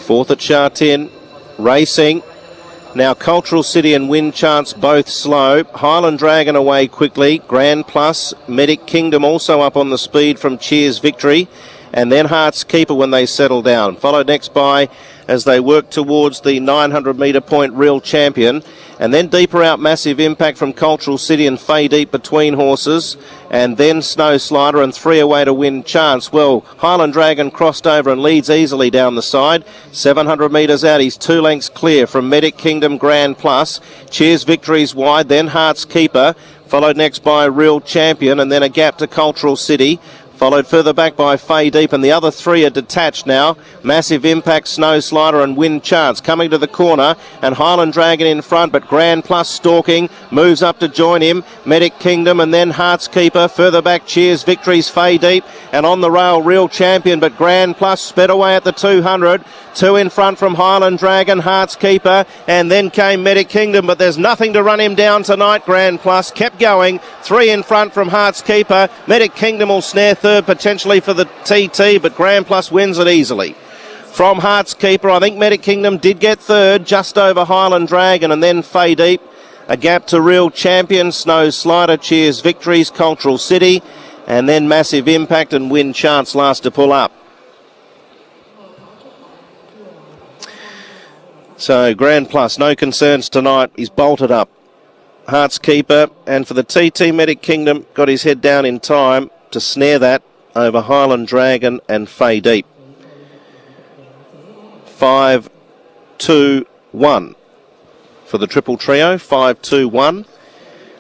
Fourth at Sha Tin, racing. Now Cultural City and Wind Chance both slow. Highland Dragon away quickly. Grand Plus, Medic Kingdom also up on the speed from Cheers Victory. And then Heart's Keeper when they settle down. Followed next by, as they work towards the 900 metre point, Real Champion. And then deeper out, Massive Impact from Cultural City and Fay Deep between horses. And then Snow Slider and 3 away to Win Chance. Well, Highland Dragon crossed over and leads easily down the side. 700 metres out, he's 2 lengths clear from Medic Kingdom Grand Plus. Cheers Victory's wide, then Heart's Keeper. Followed next by Real Champion and then a gap to Cultural City. Followed further back by Fay Deep, and the other 3 are detached now. Massive Impact, Snow Slider and Wind Chance coming to the corner, and Highland Dragon in front, but Grand Plus stalking, moves up to join him. Medic Kingdom and then Heart's Keeper. Further back, Cheers Victory's Fay Deep, and on the rail, Real Champion, but Grand Plus sped away at the 200. 2 in front from Highland Dragon, Heart's Keeper, and then came Medic Kingdom, but there's nothing to run him down tonight. Grand Plus kept going. 3 in front from Heart's Keeper. Medic Kingdom will snare third potentially for the TT, but Grand Plus wins it easily. From Heart's Keeper, I think Medic Kingdom did get third, just over Highland Dragon, and then Fay Deep. A gap to Real Champion, Snow Slider, Cheers Victories, Cultural City, and then Massive Impact and Win Chance last to pull up. So Grand Plus, no concerns tonight. He's bolted up. Heart's Keeper, and for the TT, Medic Kingdom got his head down in time to snare that over Highland Dragon and Fay Deep. 5, 2, 1 for the triple trio. 5, 2, 1.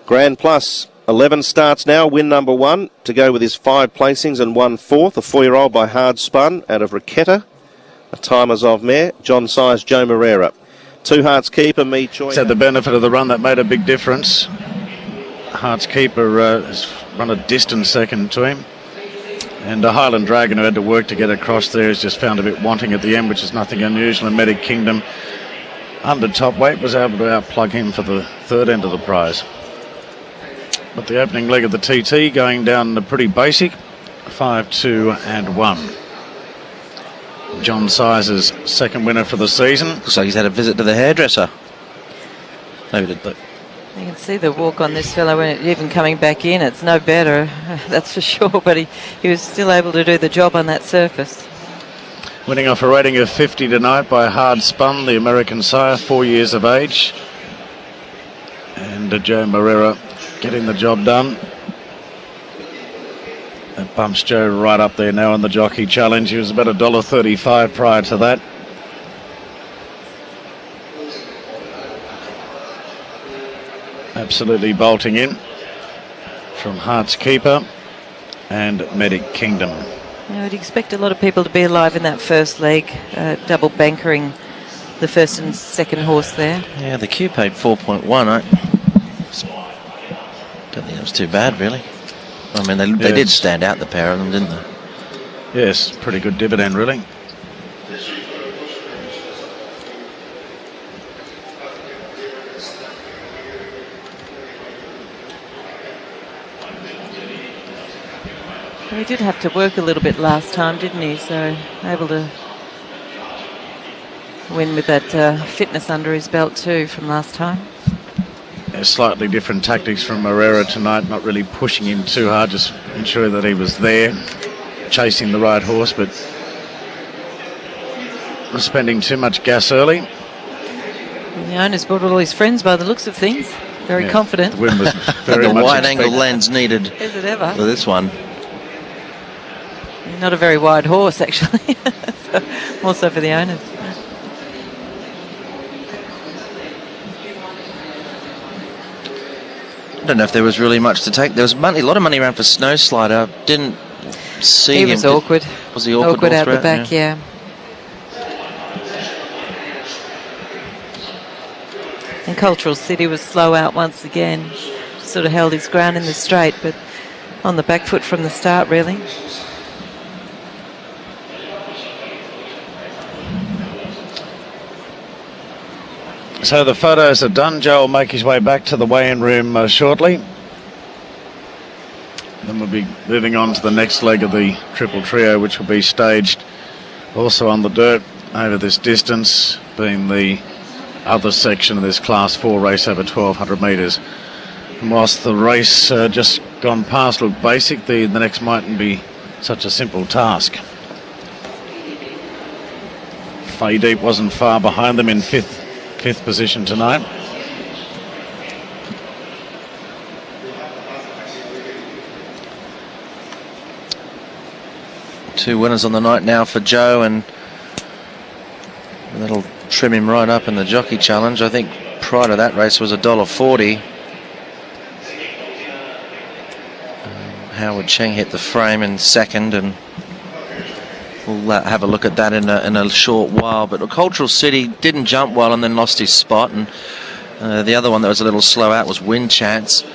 Grand Plus, 11 starts now. Win number 1 to go with his 5 placings and 1 fourth. A 4-year-old by Hard Spun out of Riquetta. A Timers of Mare, John Size, Joe Moreira. 2 Heart's Keeper, Me Choice. Had the benefit of the run that made a big difference. Heart's Keeper has run a distant second to him. And the Highland Dragon, who had to work to get across there, has just found a bit wanting at the end, which is nothing unusual. And Medic Kingdom, under top weight, was able to outplug him for the third end of the prize. But the opening leg of the TT going down the pretty basic. 5, 2 and 1. John Size's second winner for the season. Looks like he's had a visit to the hairdresser. Maybe the... You can see the walk on this fellow when even coming back in. It's no better, that's for sure, but he was still able to do the job on that surface. Winning off a rating of 50 tonight by Hard Spun, the American sire, 4 years of age. And Joe Moreira getting the job done. That bumps Joe right up there now in the Jockey Challenge. He was about $1.35 prior to that. Absolutely bolting in from Heart's Keeper and Medic Kingdom. I would expect a lot of people to be alive in that first leg, double bankering the first and second horse there. Yeah, the Q paid 4.1. I don't think that was too bad, really. I mean, they did stand out, the pair of them, didn't they? Yes, pretty good dividend, really. He did have to work a little bit last time, didn't he? So able to win with that fitness under his belt too from last time. Slightly different tactics from Moreira tonight, not really pushing him too hard, just ensuring that he was there, chasing the right horse, but not spending too much gas early. And the owner's brought all his friends by the looks of things. Very confident. The win was very the much wide expected. angle lens needed Is it ever? for this one. Not a very wide horse, actually. So, more so for the owners. I don't know if there was really much to take. There was money, a lot of money around for Snow Slider. Didn't see him. He was awkward. Was he awkward out the back, yeah. And Cultural City was slow out once again. Sort of held his ground in the straight, but on the back foot from the start, really. So the photos are done. Joe will make his way back to the weigh-in room shortly. Then we'll be moving on to the next leg of the triple trio, which will be staged also on the dirt over this distance, being the other section of this Class 4 race over 1,200 metres. And whilst the race just gone past looked basic, the next mightn't be such a simple task. Fay Deep wasn't far behind them in fifth position tonight. Two winners on the night now for Joe, and that'll trim him right up in the Jockey Challenge. I think prior to that race was $1.40. Howard Cheng hit the frame in second, and we'll have a look at that in a short while. But Cultural City didn't jump well and then lost his spot, and the other one that was a little slow out was Wind Chance,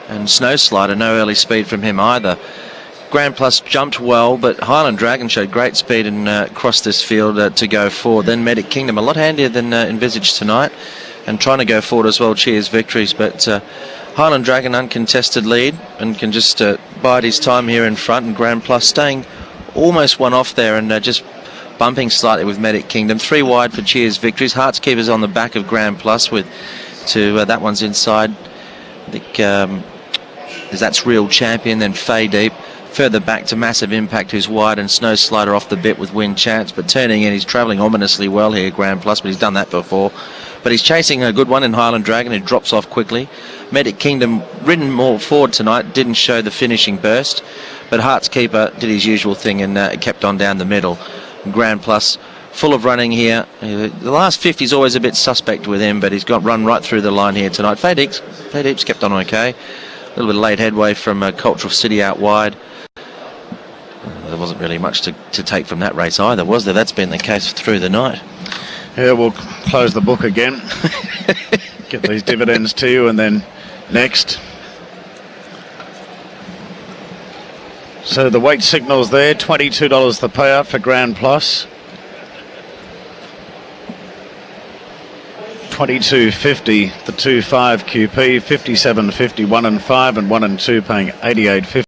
and Snow Slider, no early speed from him either. Grand Plus jumped well, but Highland Dragon showed great speed and crossed this field to go forward. Then Medic Kingdom, a lot handier than envisaged tonight, and trying to go forward as well, Cheers Victories. But Highland Dragon uncontested lead and can just bide his time here in front, and Grand Plus staying almost one off there and just bumping slightly with Medic Kingdom. 3 wide for Cheers Victories. Hearts Keepers on the back of Grand Plus with that one's inside. I think that's Real Champion, then Fay Deep. Further back to Massive Impact, who's wide, and Snow Slider off the bit with Wind Chance. But turning in, he's travelling ominously well here, Grand Plus, but he's done that before. But he's chasing a good one in Highland Dragon, who drops off quickly. Medic Kingdom, ridden more forward tonight, didn't show the finishing burst. But Hearts Keeper did his usual thing and kept on down the middle. Grand Plus, full of running here. The last 50 is always a bit suspect with him, but he's got run right through the line here tonight. Fay Deep's kept on okay. A little bit of late headway from Cultural City out wide. There wasn't really much to take from that race either, was there? That's been the case through the night. Yeah, we'll close the book again. Get these dividends to you, and then next. So the weight signals there, $22 the payout for Grand Plus. $22.50 the 2-5 QP, $57.50 1 and 5, and 1 and 2 paying $88.50.